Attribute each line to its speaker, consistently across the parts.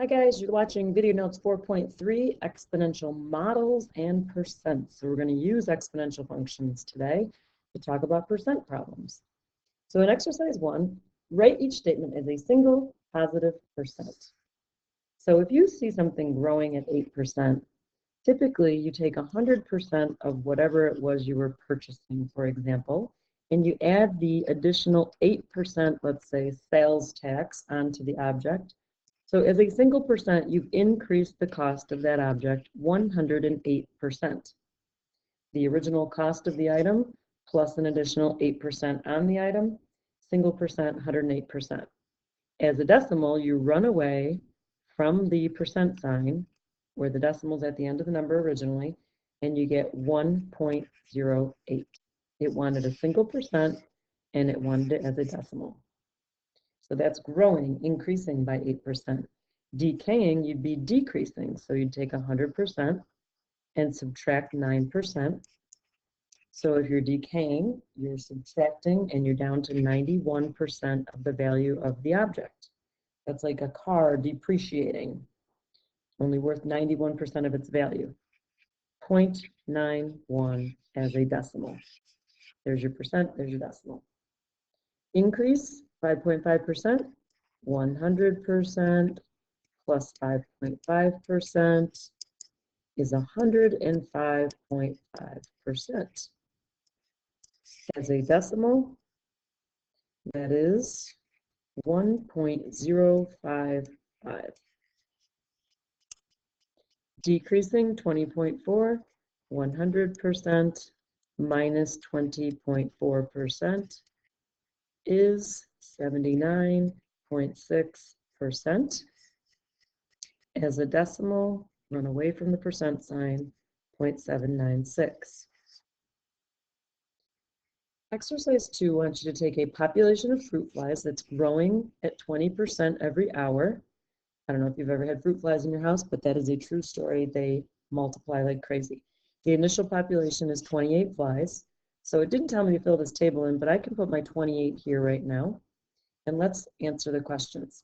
Speaker 1: Hi guys, you're watching video notes 4.3, exponential models and percent. So we're going to use exponential functions today to talk about percent problems. So in exercise 1, write each statement as a single positive percent. So if you see something growing at 8%, typically you take 100% of whatever it was you were purchasing, for example, and you add the additional 8%, let's say, sales tax onto the object. So as a single percent, you've increased the cost of that object 108%. The original cost of the item plus an additional 8% on the item, single percent, 108%. As a decimal, you run away from the percent sign, where the decimal's at the end of the number originally, and you get 1.08. It wanted a single percent, and it wanted it as a decimal. So that's growing, increasing by 8%. Decaying, you'd be decreasing. So you'd take 100% and subtract 9%. So if you're decaying, you're subtracting, and you're down to 91% of the value of the object. That's like a car depreciating, only worth 91% of its value. 0.91 as a decimal. There's your percent, there's your decimal. Increase, 5.5%, 100% plus 5.5% is 105.5%. As a decimal, that is 1.055. Decreasing, 20.4, 100% minus 20.4% is 79.6%. As a decimal, run away from the percent sign, 0.796. Exercise 2 wants you to take a population of fruit flies that's growing at 20% every hour. I don't know if you've ever had fruit flies in your house, but that is a true story. They multiply like crazy. The initial population is 28 flies. So it didn't tell me to fill this table in, but I can put my 28 here right now. And let's answer the questions.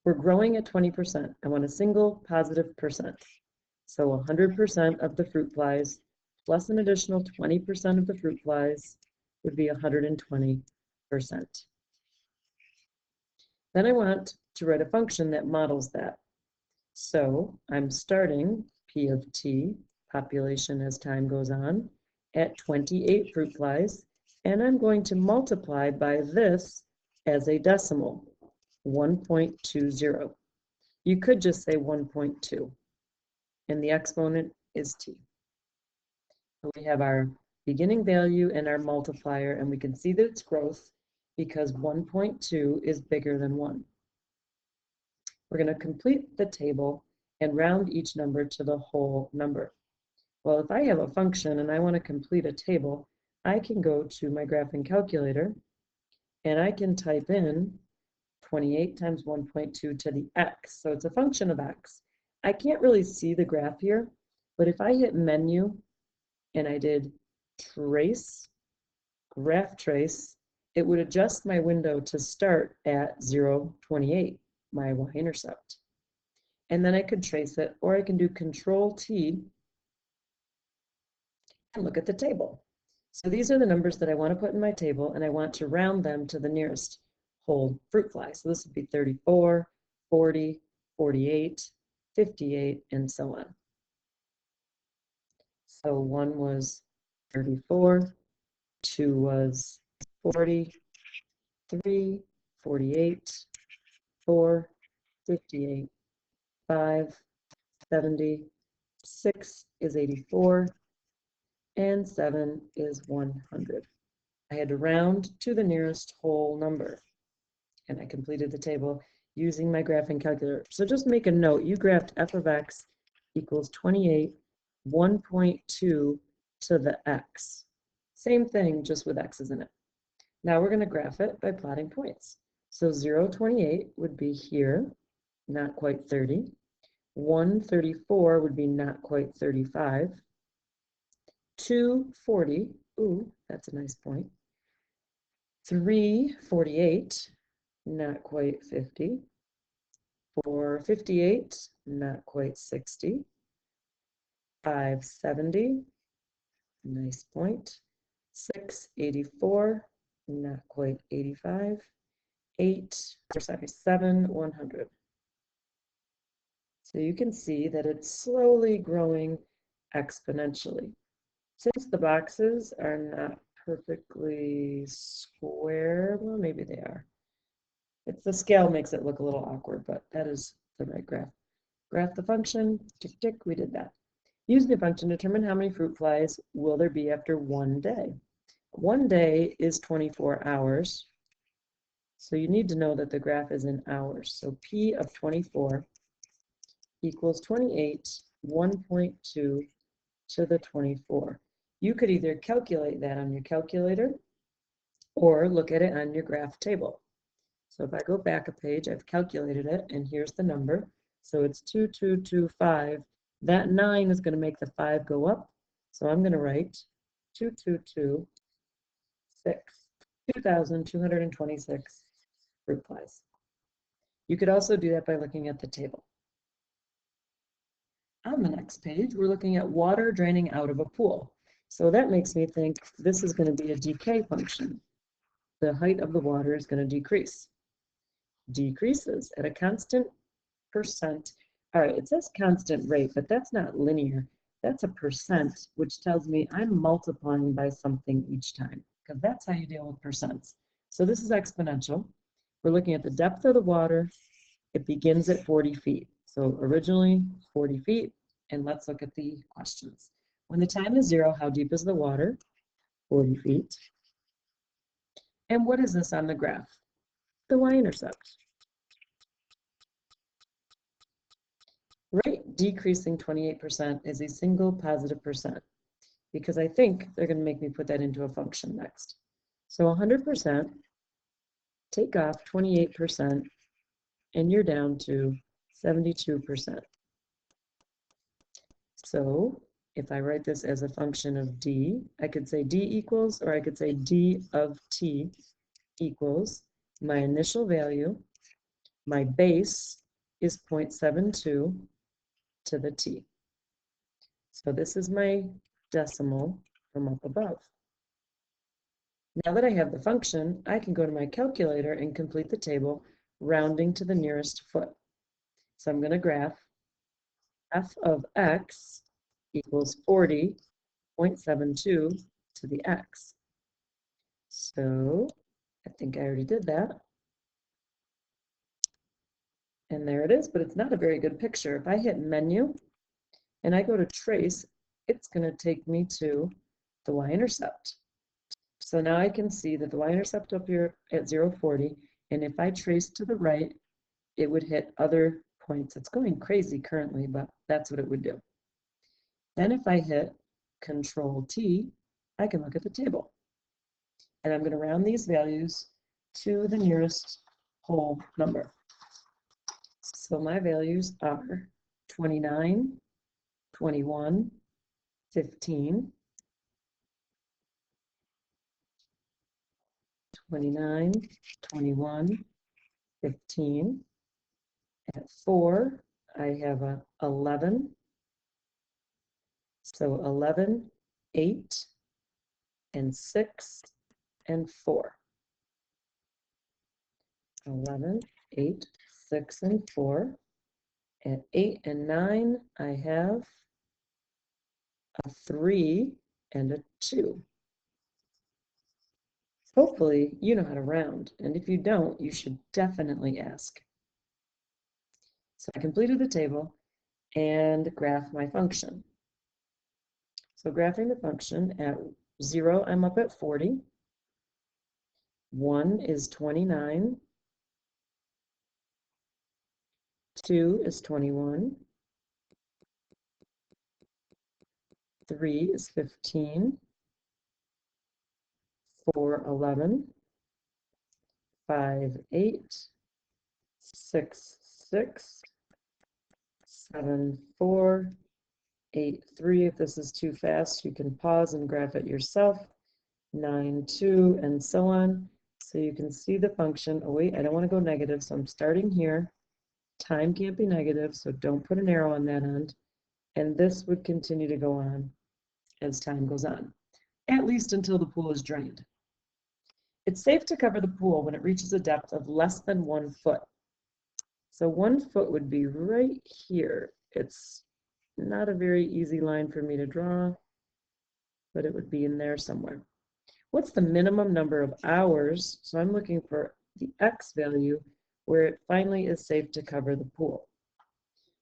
Speaker 1: We're growing at 20%. I want a single positive percent. So 100% of the fruit flies plus an additional 20% of the fruit flies would be 120%. Then I want to write a function that models that. So I'm starting P of t, population as time goes on, at 28 fruit flies, and I'm going to multiply by this as a decimal, 1.20. You could just say 1.2, and the exponent is t. So we have our beginning value and our multiplier, and we can see that it's growth because 1.2 is bigger than 1. We're going to complete the table and round each number to the whole number. Well, if I have a function and I want to complete a table, I can go to my graphing calculator and I can type in 28 times 1.2 to the x. So it's a function of x. I can't really see the graph here, but if I hit menu and I did trace, graph trace, it would adjust my window to start at 0.28, my y-intercept. And then I could trace it, or I can do Control T and look at the table. So these are the numbers that I want to put in my table, and I want to round them to the nearest whole fruit fly. So this would be 34, 40, 48, 58, and so on. So 1 was 34, 2 was 40, 3, 48, 4, 58, 5, 70, 6 is 84, and 7 is 100. I had to round to the nearest whole number, and I completed the table using my graphing calculator. So just make a note, you graphed f of x equals 28, 1.2 to the x. Same thing, just with x's in it. Now we're going to graph it by plotting points. So 0.28 would be here, not quite 30. 134 would be not quite 35. 240, ooh, that's a nice point. 348, not quite 50. 458, not quite 60. 570, nice point. 684, not quite 85. 7, 100. So you can see that it's slowly growing exponentially. Since the boxes are not perfectly square, well, maybe they are. It's the scale makes it look a little awkward, but that is the right graph. Graph the function, tick, tick, we did that. Use the function to determine how many fruit flies will there be after 1 day. 1 day is 24 hours. So you need to know that the graph is in hours. So P of 24 equals 28, 1.2 to the 24. You could either calculate that on your calculator or look at it on your graph table. So if I go back a page, I've calculated it, and here's the number. So it's 2225. That 9 is going to make the 5 go up. So I'm going to write 2,226 fruit flies. You could also do that by looking at the table. On the next page, we're looking at water draining out of a pool. So that makes me think this is going to be a decay function. The height of the water is going to decrease. Decreases at a constant percent. All right, it says constant rate, but that's not linear. That's a percent, which tells me I'm multiplying by something each time, because that's how you deal with percents. So this is exponential. We're looking at the depth of the water. It begins at 40 feet. So originally 40 feet, and let's look at the questions. When the time is 0, how deep is the water? 40 feet. And what is this on the graph? The y-intercept. Rate decreasing 28% is a single positive percent, because I think they're going to make me put that into a function next. So 100%, take off 28%, and you're down to 72%. So if I write this as a function of d, I could say d equals, or I could say d of t equals my initial value, my base is 0.72 to the t. So this is my decimal from up above. Now that I have the function, I can go to my calculator and complete the table, rounding to the nearest foot. So I'm going to graph f of x equals 40.72 to the x. So I think I already did that. And there it is, but it's not a very good picture. If I hit menu and I go to trace, it's going to take me to the y-intercept. So now I can see that the y-intercept up here at 0.40, and if I trace to the right, it would hit other points. It's going crazy currently, but that's what it would do. Then if I hit Control T, I can look at the table. And I'm going to round these values to the nearest whole number. So my values are 29, 21, 15, 29, 21, 15. At 4, I have a 11. So 11, 8, and 6, and 4. 11, 8, 6, and 4. At 8 and 9, I have a 3 and a 2. Hopefully, you know how to round, and if you don't, you should definitely ask. So I completed the table and graph my function. So graphing the function, at 0, I'm up at 40. 1 is 29. 2 is 21. 3 is 15. 4, 11. 5, 8. 6, 6. 7, 4. 8, 3. If this is too fast, you can pause and graph it yourself. 9, 2, and so on. So you can see the function. Oh wait, I don't want to go negative, so I'm starting here. time can't be negative, so don't put an arrow on that end. And this would continue to go on as time goes on, at least until the pool is drained. It's safe to cover the pool when it reaches a depth of less than 1 foot. So 1 foot would be right here. It's not a very easy line for me to draw, but it would be in there somewhere. What's the minimum number of hours? So I'm looking for the X value where it finally is safe to cover the pool.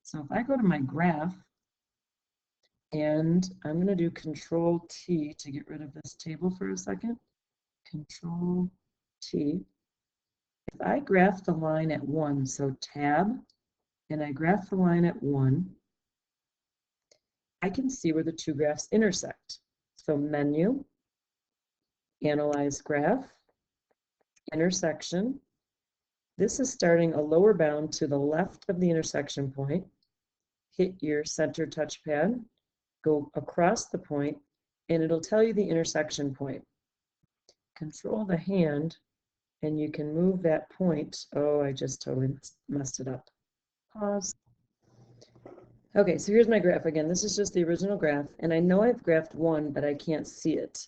Speaker 1: So if I go to my graph, and I'm going to do Control T to get rid of this table for a second. Control T. If I graph the line at 1, so Tab, and I graph the line at 1, I can see where the two graphs intersect. So Menu, Analyze Graph, Intersection. This is starting a lower bound to the left of the intersection point. Hit your center touchpad, go across the point, and it'll tell you the intersection point. Control the hand, and you can move that point. Oh, I just totally messed it up. Pause. Okay, so here's my graph again. This is just the original graph, and I know I've graphed 1, but I can't see it.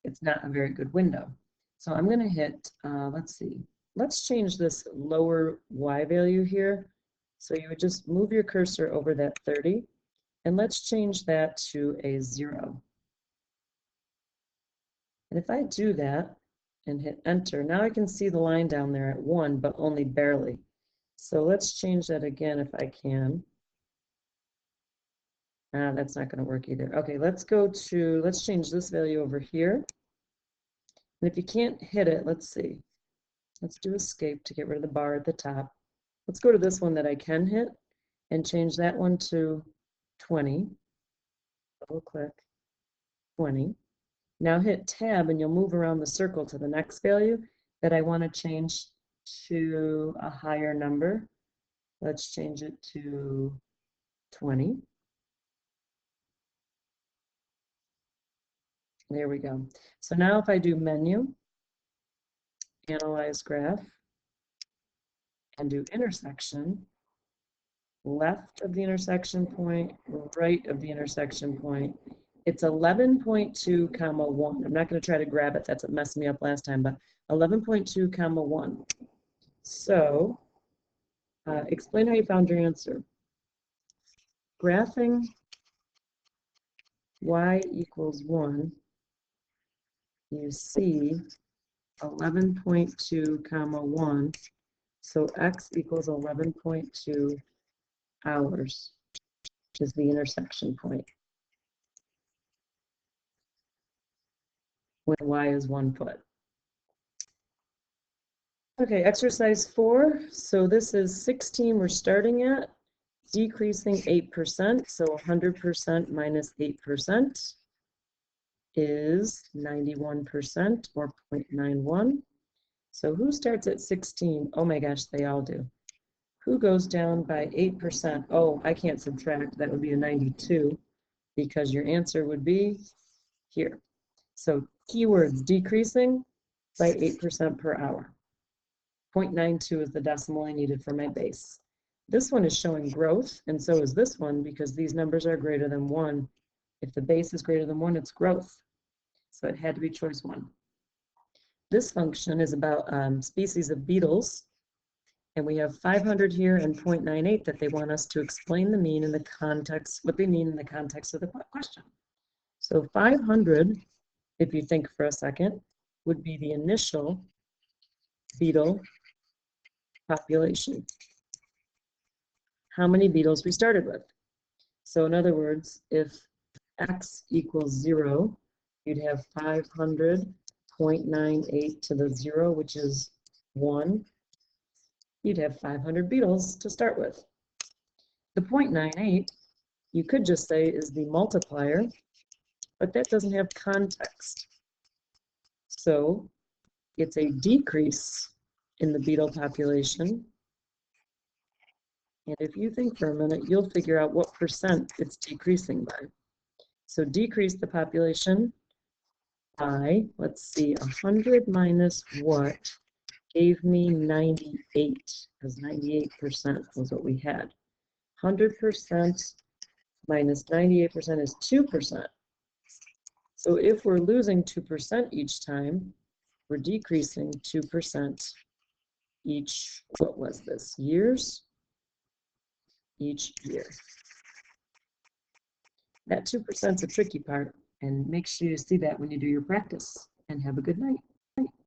Speaker 1: It's not a very good window. So I'm going to hit, let's see, let's change this lower Y value here. So you would just move your cursor over that 30, and let's change that to a 0. And if I do that and hit enter, now I can see the line down there at 1, but only barely. So let's change that again if I can. That's not going to work either. Okay, let's change this value over here. And if you can't hit it, let's see. Let's do escape to get rid of the bar at the top. Let's go to this one that I can hit and change that one to 20. Double click, 20. Now hit tab and you'll move around the circle to the next value that I want to change to a higher number. Let's change it to 20. There we go. So now if I do menu, analyze graph, and do intersection, left of the intersection point, right of the intersection point, it's 11.2 comma 1. I'm not going to try to grab it. That's what messed me up last time, but 11.2 comma 1. So explain how you found your answer. Graphing y equals 1, you see 11.2 comma 1, so x equals 11.2 hours, which is the intersection point, when y is 1 foot. Okay, exercise 4. So this is 16 we're starting at, decreasing 8%, so 100% minus 8% is 91%, or 0.91. So who starts at 16? Oh my gosh, they all do. Who goes down by 8%? Oh, I can't subtract. That would be a 92, because your answer would be here. So keywords, decreasing by 8% per hour. 0.92 is the decimal I needed for my base. This one is showing growth, and so is this one, because these numbers are greater than 1. If the base is greater than 1, it's growth. So it had to be choice 1. This function is about species of beetles, and we have 500 here and 0.98 that they want us to explain the mean in the context, what they mean in the context of the question. So 500, if you think for a second, would be the initial beetle population. How many beetles we started with. So in other words, if x equals 0, you'd have 500.98 to the 0, which is 1. You'd have 500 beetles to start with. The 0.98, you could just say is the multiplier, but that doesn't have context. So it's a decrease in the beetle population. And if you think for a minute, you'll figure out what percent it's decreasing by. So decrease the population by, let's see, 100 minus what gave me 98, because 98% was what we had. 100% minus 98% is 2%. So if we're losing 2% each time, we're decreasing 2% each, what was this, years? Each year. That 2% is a tricky part, and make sure you see that when you do your practice. And have a good night.